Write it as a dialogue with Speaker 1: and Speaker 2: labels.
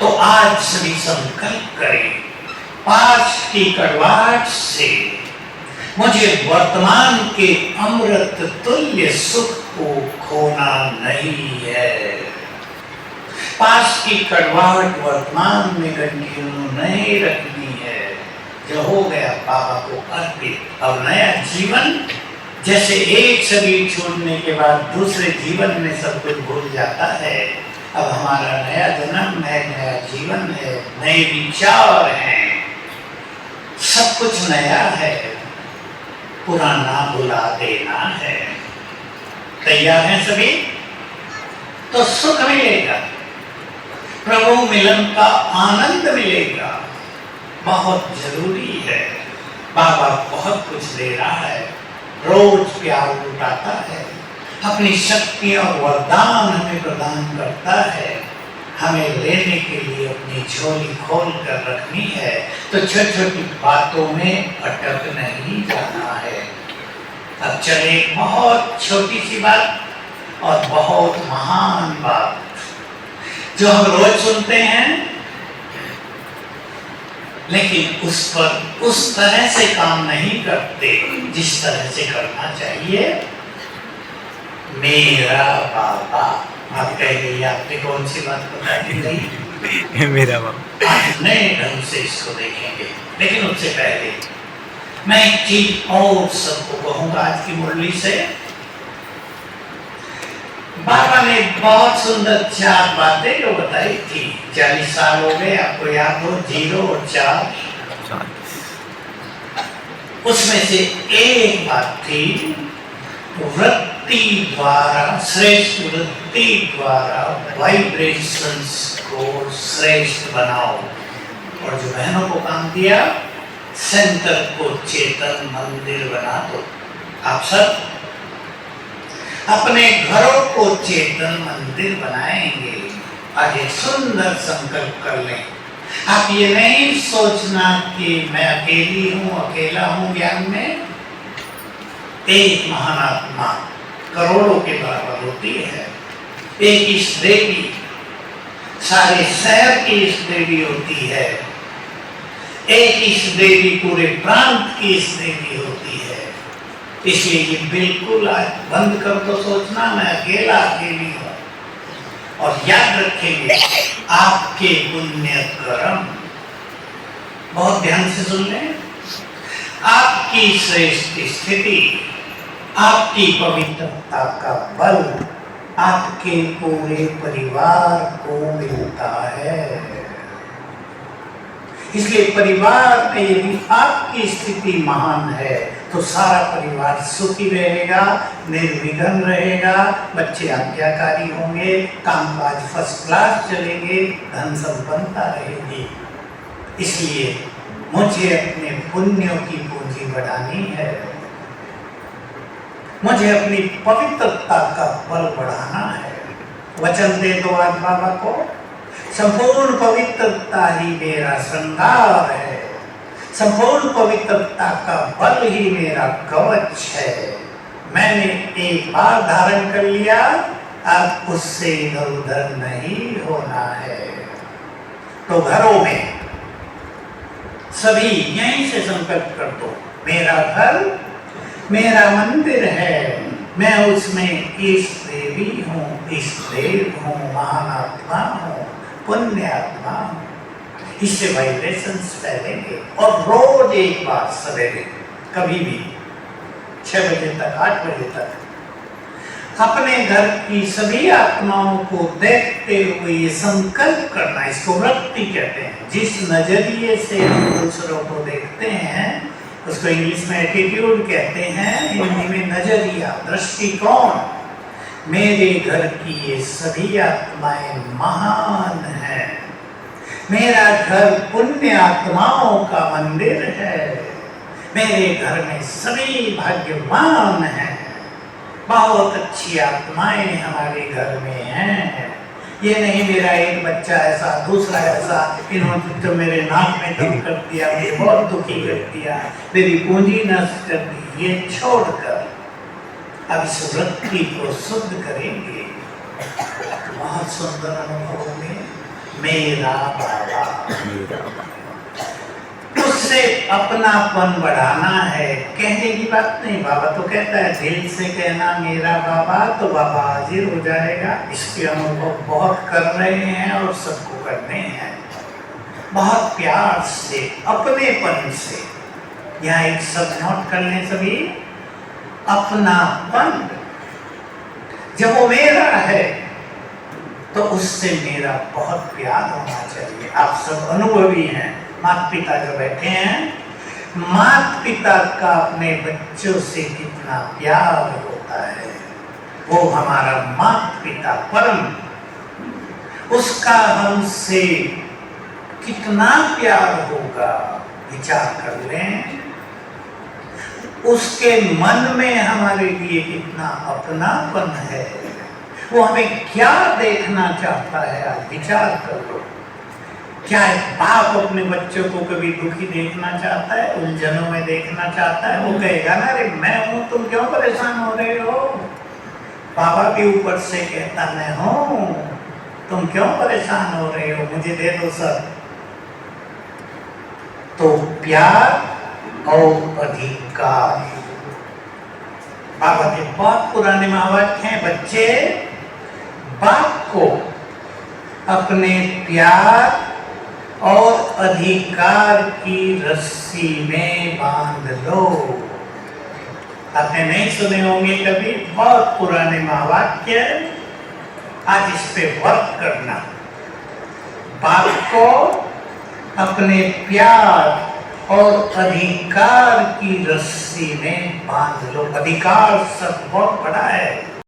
Speaker 1: तो आज सभी संकल्प करें, पास की कड़वाहट से मुझे वर्तमान के अमृत तुल्य सुख को खोना नहीं है। पास की कड़वाहट वर्तमान में कंटिन्यू नहीं रखनी है। जो हो गया बाबा को अर्पित। अब नया जीवन, जैसे एक शरीर छोड़ने के बाद दूसरे जीवन में सब कुछ भूल जाता है, अब हमारा नया जन्म है, नया जीवन है, नए विचार हैं, सब कुछ नया है, पुराना भुला देना है। तैयार हैं सभी? तो सुख मिलेगा, प्रभु मिलन का आनंद मिलेगा। बहुत जरूरी है। बाबा बहुत कुछ दे रहा है, रोज प्यार लुटाता है, अपनी शक्ति और वरदान हमें प्रदान करता है। हमें लेने के लिए अपनी झोली खोल कर रखनी है। तो छोटी छोटी बातों में अटक नहीं जाना है। अब चले बहुत छोटी सी बात और बहुत महान बात जो हम रोज सुनते हैं, लेकिन उस पर उस तरह से काम नहीं करते जिस तरह से करना चाहिए। मेरा बाबा, आप कहेंगे आपने कौन सी बात बताई थी?
Speaker 2: मेरा बाबा।
Speaker 1: आज नए ढंग से इसको देखेंगे, लेकिन उससे पहले मैं एक चीज और सबको कहूंगा आज की मुरली से। बाबा ने बहुत सुंदर 4 बातें जो बताई थी। 40 साल हो गए, आपको याद हो, 0 और 4। उसमें से एक बात थी, वृत्ति द्वारा, श्रेष्ठ वृत्ति द्वारा वाइब्रेशंस को श्रेष्ठ बनाओ। और जो बहनों को काम दिया, सेंटर को चेतन मंदिर बना दो। आप सब अपने घरों को चेतन मंदिर बनाएंगे। आज एक सुंदर संकल्प कर लें। आप ये नहीं सोचना कि मैं अकेली हूं, अकेला हूं ज्ञान में। एक महान आत्मा करोड़ों के बराबर होती है। एक इष्ट देवी सारे शहर की इष्ट देवी होती है। एक इष्ट देवी पूरे प्रांत की इष्ट देवी होती है। इसलिए ये बिल्कुल आज बंद कर दो सोचना मैं अकेला अकेली हूं। और याद रखेंगे, आपके पुण्य कर्म, बहुत ध्यान से सुन लें, आपकी श्रेष्ठ स्थिति, आपकी पवित्रता का बल आपके पूरे परिवार को मिलता है। इसलिए परिवार में यदि आपकी स्थिति महान है तो सारा परिवार सुखी रहेगा, निर्विघ्न रहेगा, बच्चे आज्ञाकारी होंगे, कामकाज फर्स्ट क्लास चलेंगे, धन संपन्नता रहेगी। इसलिए मुझे अपने पुण्यों की पूंजी बढ़ानी है, मुझे अपनी पवित्रता का बल बढ़ाना है। वचन दे दो आज बाबा को, संपूर्ण पवित्रता ही मेरा श्रृंगार है, संपूर्ण पवित्रता का बल ही मेरा कवच है। मैंने एक बार धारण कर लिया, अब उससे इधर उधर नहीं होना है। तो घरों में सभी यहीं से संकल्प कर दो, मेरा घर मेरा मंदिर है, मैं उसमें इष्ट देवी हूँ, इष्ट देव हूँ, महान आत्मा हूँ, पुण्य आत्मा हूँ। इससे वाइब्रेशंस फैलेंगे। और रोज एक बार सवेरे कभी भी 6 बजे तक, 8 बजे तक अपने घर की सभी आत्माओं को देखते हुए ये संकल्प करना, इसको वृत्ति कहते हैं। जिस नजरिए से हम दूसरों को देखते हैं उसको इंग्लिश में एटीट्यूड कहते हैं, हिंदी में नजरिया, दृष्टिकोण। मेरे घर की ये सभी आत्माएं महान हैं, मेरा घर पुण्य आत्माओं का मंदिर है, मेरे घर में सभी भाग्यवान हैं, बहुत अच्छी आत्माएं हमारे घर में हैं। ये नहीं मेरा एक बच्चा ऐसा, दूसरा ऐसा, इन्होंने तो मेरे नाक में दम कर दिया, मुझे बहुत दुखी कर दिया, मेरी पूंजी नष्ट कर दी। ये छोड़कर अब इस वृत्ति को शुद्ध करेंगे, बहुत सुंदर अनुभव होंगे। मेरा बाबा।
Speaker 2: मेरा बाबा।
Speaker 1: उससे अपनापन बढ़ाना है, कहने की बात नहीं। बाबा तो कहता है दिल से कहना मेरा बाबा, तो बाबा हाजिर हो जाएगा। इसके अनुभव बहुत कर रहे हैं और सबको करने हैं, बहुत प्यार से, अपनेपन से। यहाँ एक शब्द नोट कर लें सभी, अपनापन। जब वो मेरा है तो उससे मेरा बहुत प्यार होना चाहिए। आप सब अनुभवी हैं, माता पिता जो बैठे हैं, माता पिता का अपने बच्चों से कितना प्यार होता है। वो हमारा माता पिता परम, उसका हमसे कितना प्यार होगा, विचार कर लें। उसके मन में हमारे लिए कितना अपनापन है, वो हमें क्या देखना चाहता है, आप विचार करो। क्या एक बाप अपने बच्चों को कभी दुखी देखना चाहता है, उलझनों में देखना चाहता है? वो कहेगा ना, अरे मैं हूं, तुम क्यों परेशान हो रहे हो? पापा के ऊपर से कहता मैं हूं, तुम क्यों परेशान हो रहे हो, मुझे दे दो सब। तो प्यार और अधिकार, बाबा के बहुत पुराने महावाक्य हैं। बच्चे, बाप को अपने प्यार और अधिकार की रस्सी में बांध लो। आपने नहीं सुने होंगे कभी, बहुत पुराने महावाक्य। आज इस पे वर्क करना। बाप को अपने प्यार और अधिकार की रस्सी में बांध लो। अधिकार सब बहुत बड़ा है।